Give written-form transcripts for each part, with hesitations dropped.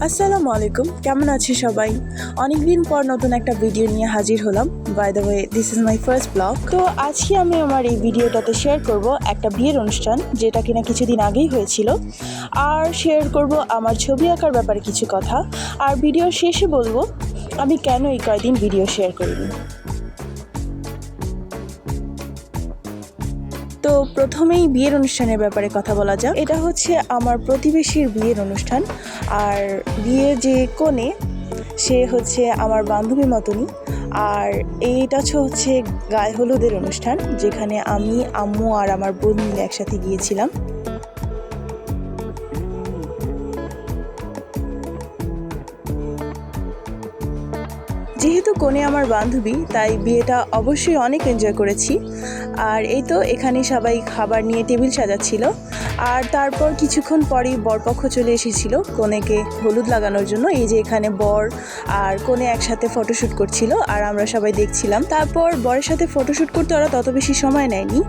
আসসালামু আলাইকুম, কেমন আছে সবাই? অনেকদিন পর নতুন একটা ভিডিও নিয়ে হাজির হলাম। By the way, this is my first blog. তো আজকে আমি আমার এই ভিডিওটাতে শেয়ার করব একটা বিয়ের অনুষ্ঠান, যেটা কিনা কিছুদিন আগেই হয়েছিল। আর শেয়ার করব আমার ছবি আঁকার ব্যাপারে কিছু কথা। আর ভিডিওর শেষে বলবো আমি কেন এই কয়দিন ভিডিও শেয়ার করিনি। তো প্রথমেই বিয়ের অনুষ্ঠানের ব্যাপারে কথা বলা যাক। এটা হচ্ছে আমার প্রতিবেশীর বিয়ের অনুষ্ঠান। আর বিয়ে যে কনে, সে হচ্ছে আমার বান্ধবী মতনই। আর এইটা হচ্ছে গায়ে হলুদের অনুষ্ঠান, যেখানে আমি, আম্মু আর আমার বোন মিলে একসাথে গিয়েছিলাম। যেহেতু কনে আমার বান্ধবী, তাই বিয়েটা অবশ্যই অনেক এনজয় করেছি। আর এই তো এখানে সবাই খাবার নিয়ে টেবিল সাজাচ্ছিল। আর তারপর কিছুক্ষণ পরেই বরপক্ষ চলে এসেছিল কনেকে হলুদ লাগানোর জন্য। এই যে এখানে বর আর কনে একসাথে ফটোশ্যুট করছিল, আর আমরা সবাই দেখছিলাম। তারপর বরের সাথে ফটোশ্যুট করতে ওরা তত বেশি সময় নেয়নি।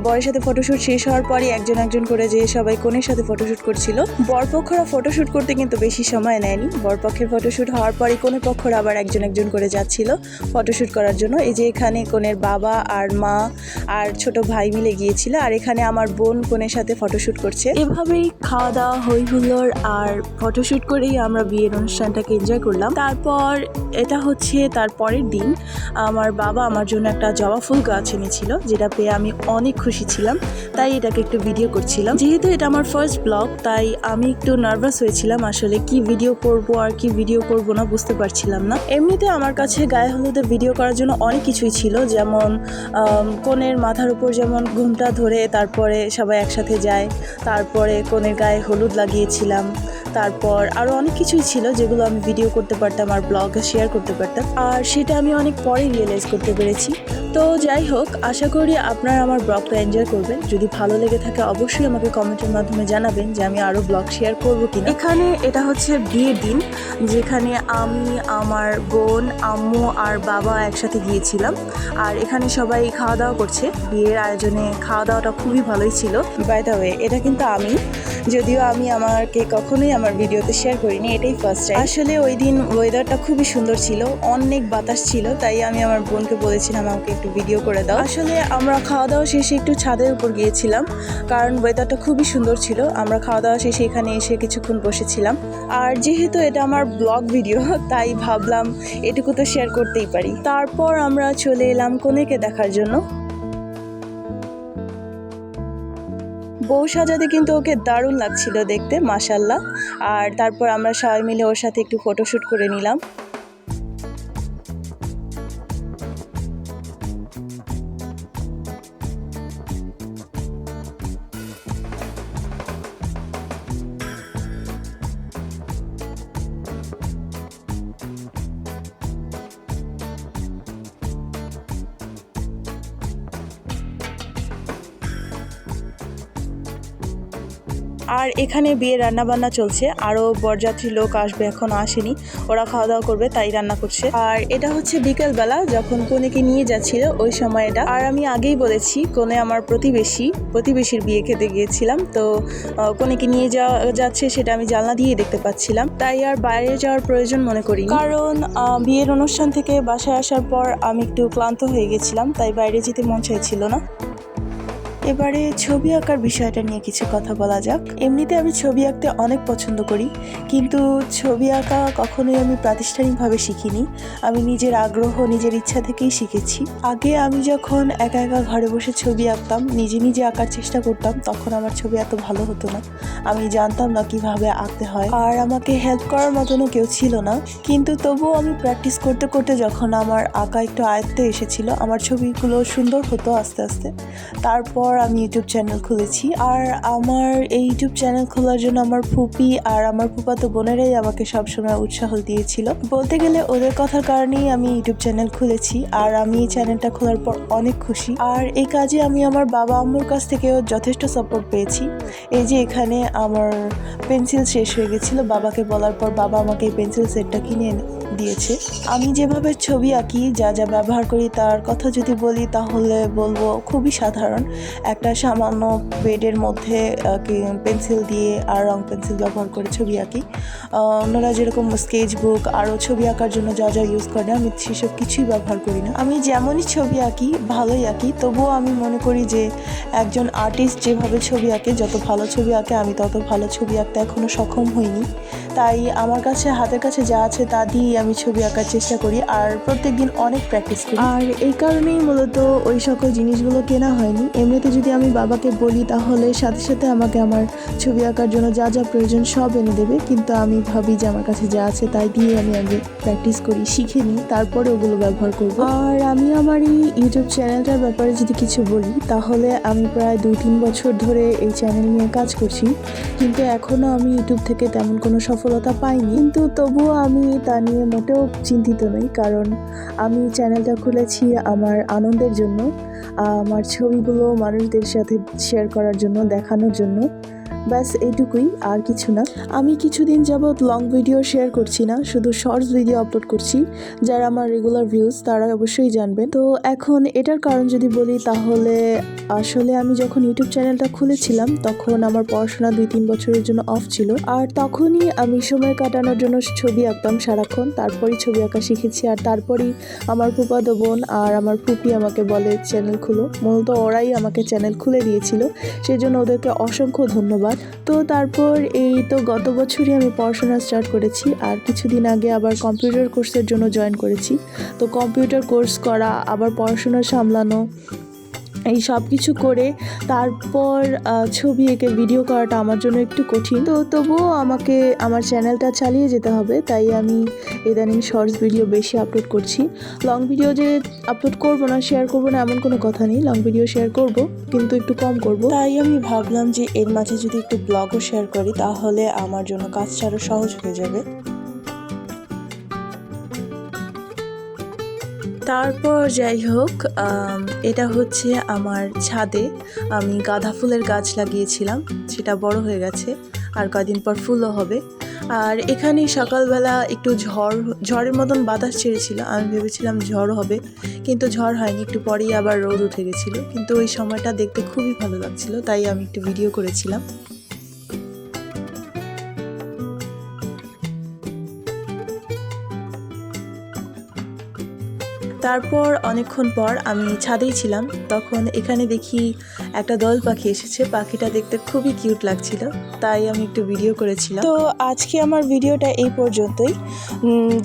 বরের সাথে ফটোশ্যুট শেষ হওয়ার পরই একজন একজন করে যে সবাই কনের সাথে ফটোশ্যুট করছিল। বরপক্ষরা ফটোশ্যুট করতে কিন্তু বেশি সময় নেয়নি। বরপক্ষের ফটোশ্যুট হওয়ার পরই কনের পক্ষরা আবার একজন একজন করে যাচ্ছিল ফটোশ্যুট করার জন্য। এই যে এখানে কনের বাবা আর মা আর ছোট ভাই মিলে গিয়েছিল, আর এখানে আমার বোন কনের সাথে ফটোশ্যুট করছে। এভাবেই খাওয়া দাওয়া হই হুল্লোড় আর ফটোশ্যুট করেই আমরা বিয়ের অনুষ্ঠানটাকে এনজয় করলাম। তারপর এটা হচ্ছে তার পরের দিন, আমার বাবা আমার জন্য একটা জবা ফুল গাছ এনেছিল, যেটা পেয়ে আমি অনেক খুশি ছিলাম। তাই এটাকে একটু ভিডিও করছিলাম। যেহেতু এটা আমার ফার্স্ট ব্লগ, তাই আমি একটু নার্ভাস হয়েছিলাম। আসলে কি ভিডিও করব আর কি ভিডিও করব না বুঝতে পারছিলাম না। এমনিতে আমার কাছে গায়ে হলুদে ভিডিও করার জন্য অনেক কিছুই ছিল, যেমন কনের মাথার উপর যেমন ঘুমটা ধরে তারপরে সবাই একসাথে যায়, তারপরে কনের গায়ে হলুদ লাগিয়েছিলাম, তারপর আরও অনেক কিছুই ছিল যেগুলো আমি ভিডিও করতে পারতাম আর ব্লগে শেয়ার করতে পারতাম। আর সেটা আমি অনেক পরে রিয়েলাইজ করতে পেরেছি। তো যাই হোক, আশা করি আপনারা আমার ব্লগটা এনজয় করবেন। যদি ভালো লেগে থাকে অবশ্যই আমাকে কমেন্টের মাধ্যমে জানাবেন যে আমি আরও ব্লগ শেয়ার করবো কিনা। এখানে এটা হচ্ছে বিয়ের দিন, যেখানে আমি, আমার বোন, আম্মু আর বাবা একসাথে গিয়েছিলাম। আর এখানে সবাই খাওয়া দাওয়া করছে। বিয়ের আয়োজনে খাওয়া দাওয়াটা খুবই ভালোই ছিল। বাই দ্য ওয়ে, এটা কিন্তু আমি, যদিও আমি আমাকে কখনোই আমার ভিডিওতে শেয়ার করিনি, এটাই ফার্স্ট টাইম। আসলে ওই দিন ওয়েদারটা খুবই সুন্দর ছিল, অনেক বাতাস ছিল, তাই আমি আমার বোনকে বলেছিলাম আমাকে একটু ভিডিও করে দাও। আসলে আমরা খাওয়া দাওয়া শেষে একটু ছাদের উপর গিয়েছিলাম, কারণ ওয়েদারটা খুবই সুন্দর ছিল। আমরা খাওয়া দাওয়া শেষে এখানে এসে কিছুক্ষণ বসেছিলাম। আর যেহেতু এটা আমার ব্লগ ভিডিও, তাই ভাবলাম এটুকু তো শেয়ার করতেই পারি। তারপর আমরা চলে এলাম কনেকে দেখার জন্য। বউ সাজাতে কিন্তু ওকে দারুণ লাগছিল দেখতে, মাশাল্লাহ। আর তারপর আমরা সবাই মিলে ওর সাথে একটু ফটোশ্যুট করে নিলাম। আর এখানে বিয়ে রান্নাবান্না চলছে, আরও বরযাত্রী লোক আসবে, এখনও আসেনি। ওরা খাওয়া দাওয়া করবে তাই রান্না করছে। আর এটা হচ্ছে বিকেলবেলা যখন কনেকে নিয়ে যাচ্ছিল ওই সময়টা। আর আমি আগেই বলেছি কনে আমার প্রতিবেশীর বিয়ে খেতে গিয়েছিলাম। তো কনেকে নিয়ে যাচ্ছে সেটা আমি জানলা দিয়ে দেখতে পাচ্ছিলাম, তাই আর বাইরে যাওয়ার প্রয়োজন মনে করি, কারণ বিয়ের অনুষ্ঠান থেকে বাসায় আসার পর আমি একটু ক্লান্ত হয়ে গেছিলাম, তাই বাইরে যেতে মন চাইছিল না। এবারে ছবি আঁকার বিষয়টা নিয়ে কিছু কথা বলা যাক। এমনিতে আমি ছবি আঁকতে অনেক পছন্দ করি, কিন্তু ছবি আঁকা কখনোই আমি প্রাতিষ্ঠানিকভাবে শিখিনি। আমি নিজের আগ্রহ, নিজের ইচ্ছা থেকেই শিখেছি। আগে আমি যখন একা একা ঘরে বসে ছবি আঁকতাম, নিজে নিজে আঁকার চেষ্টা করতাম, তখন আমার ছবি এত ভালো হতো না। আমি জানতাম না কিভাবে আঁকতে হয়, আর আমাকে হেল্প করার মতনও কেউ ছিল না। কিন্তু তবুও আমি প্র্যাকটিস করতে করতে যখন আমার আঁকা একটু আয়ত্তে এসেছিল, আমার ছবিগুলো সুন্দর হতো আস্তে আস্তে। তারপর আমি ইউটিউব চ্যানেল খুলেছি। আর আমার এই ইউটিউব চ্যানেল খোলার জন্য আমার ফুপি আর আমার ফুফাতো বোনেরাই আমাকে সবসময় উৎসাহ দিয়েছিল। বলতে গেলে ওদের কথার কারণেই আমি ইউটিউব চ্যানেল খুলেছি, আর আমি এই চ্যানেলটা খোলার পর অনেক খুশি। আর এই কাজে আমি আমার বাবা আম্মুর কাছ থেকেও যথেষ্ট সাপোর্ট পেয়েছি। এই যে এখানে আমার পেন্সিল শেষ হয়ে গেছিলো, বাবাকে বলার পর বাবা আমাকে এই পেন্সিল সেটটা কিনে দিয়েছে। আমি যেভাবে ছবি আঁকি, যা যা ব্যবহার করি তার কথা যদি বলি তাহলে বলবো খুবই সাধারণ। একটা সামান্য বেডের মধ্যে পেন্সিল দিয়ে আর রং পেন্সিল ব্যবহার করে ছবি আঁকি। অন্যরা যেরকম স্কেচ বুক আরও ছবি আঁকার জন্য যা যা ইউজ করে আমি সেসব কিছুই ব্যবহার করি না। আমি যেমনই ছবি আঁকি ভালোই আঁকি, তবুও আমি মনে করি যে একজন আর্টিস্ট যেভাবে ছবি আঁকে, যত ভালো ছবি আঁকে আমি তত ভালো ছবি আঁকতে এখনও সক্ষম হইনি। তাই আমার কাছে হাতের কাছে যা আছে তা দিয়েই আমি ছবি আঁকার চেষ্টা করি আর প্রত্যেকদিন অনেক প্র্যাকটিস করি। আর এই কারণেই মূলত ওই সকল জিনিসগুলো কেনা হয়নি। এমনিতে যদি আমি বাবাকে বলি তাহলে সাথে সাথে আমাকে আমার ছবি আঁকার জন্য যা যা প্রয়োজন সব এনে দেবে, কিন্তু আমি ভাবি যে আমার কাছে যা আছে তাই দিয়ে আমি আগে প্র্যাকটিস করি, শিখে নিই, তারপরে ওগুলো ব্যবহার করব। আর আমি আমার এই ইউটিউব চ্যানেলটার ব্যাপারে যদি কিছু বলি তাহলে আমি প্রায় 2-3 বছর ধরে এই চ্যানেল নিয়ে কাজ করছি, কিন্তু এখনও আমি ইউটিউব থেকে তেমন কোনো সফলতা পাইনি। কিন্তু তবুও আমি তা নিয়ে মোটেও চিন্তিত নই, কারণ আমি চ্যানেলটা খুলেছি আমার আনন্দের জন্য, আমার ছবিগুলো মানুষদের সাথে শেয়ার করার জন্য, দেখানোর জন্য। ব্যাস এইটুকুই, আর কিছু না। আমি কিছুদিন যাবৎ লং ভিডিও শেয়ার করছি না, শুধু শর্টস ভিডিও আপলোড করছি। যারা আমার রেগুলার ভিউজ তারা অবশ্যই জানবেন। তো এখন এটার কারণ যদি বলি তাহলে আসলে আমি যখন ইউটিউব চ্যানেলটা খুলেছিলাম তখন আমার পড়াশোনা 2-3 বছরের জন্য অফ ছিল, আর তখনই আমি সময় কাটানোর জন্য ছবি আঁকতাম সারাক্ষণ। তারপরই ছবি আঁকা শিখেছি, আর তারপরই আমার ফুফাতো বোন আর আমার ফুপি আমাকে বলে চ্যানেল খুলো। মূলত ওরাই আমাকে চ্যানেল খুলে দিয়েছিল, সেই জন্য ওদেরকে অসংখ্য ধন্যবাদ। তো তারপর এই তো গত বছরই আমি পড়াশোনা স্টার্ট করেছি, আর কিছুদিন আগে আবার কম্পিউটার কোর্সের জন্য জয়েন করেছি। তো কম্পিউটার কোর্স করা, আবার পড়াশোনা সামলানো, এই সব কিছু করে তারপর ছবি এঁকে ভিডিও করাটা আমার জন্য একটু কঠিন। তো তবুও আমাকে আমার চ্যানেলটা চালিয়ে যেতে হবে, তাই আমি ইদানিং শর্টস ভিডিও বেশি আপলোড করছি। লং ভিডিও যে আপলোড করব না, শেয়ার করব না এমন কোনো কথা নেই, লং ভিডিও শেয়ার করব কিন্তু একটু কম করব। তাই আমি ভাবলাম যে এর মাঝে যদি একটু ব্লগও শেয়ার করি তাহলে আমার জন্য কাজটা আরও সহজ হয়ে যাবে। তারপর যাই হোক, এটা হচ্ছে আমার ছাদে আমি গাঁদা ফুলের গাছ লাগিয়েছিলাম, সেটা বড় হয়ে গেছে আর কয়দিন পর ফুলও হবে। আর এখানে সকালবেলা একটু ঝড়ের মতন বাতাস ছেড়েছিল, আমি ভেবেছিলাম ঝড় হবে, কিন্তু ঝড় হয়নি। একটু পরেই আবার রোদ উঠে গেছিলো, কিন্তু ওই সময়টা দেখতে খুবই ভালো লাগছিল, তাই আমি একটু ভিডিও করেছিলাম। তারপর অনেকক্ষণ পর আমি ছাদেই ছিলাম, তখন এখানে দেখি একটা দোয়েল পাখি এসেছে। পাখিটা দেখতে খুবই কিউট লাগছিল, তাই আমি একটু ভিডিও করেছিলাম। তো আজকে আমার ভিডিওটা এই পর্যন্তই।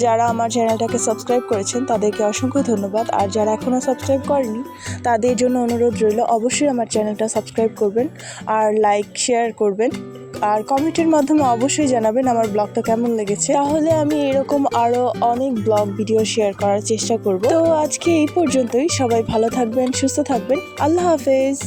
যারা আমার চ্যানেলটাকে সাবস্ক্রাইব করেছেন তাদেরকে অসংখ্য ধন্যবাদ, আর যারা এখনও সাবস্ক্রাইব করেনি তাদের জন্য অনুরোধ রইল অবশ্যই আমার চ্যানেলটা সাবস্ক্রাইব করবেন আর লাইক শেয়ার করবেন, আর কমেন্টের মাধ্যমে অবশ্যই জানাবেন আমার ব্লগটা কেমন লেগেছে, তাহলে আমি এরকম আরও অনেক ব্লগ ভিডিও শেয়ার করার চেষ্টা করব। তো আজকে এই পর্যন্তই, সবাই ভালো থাকবেন, সুস্থ থাকবেন, আল্লাহ হাফেজ।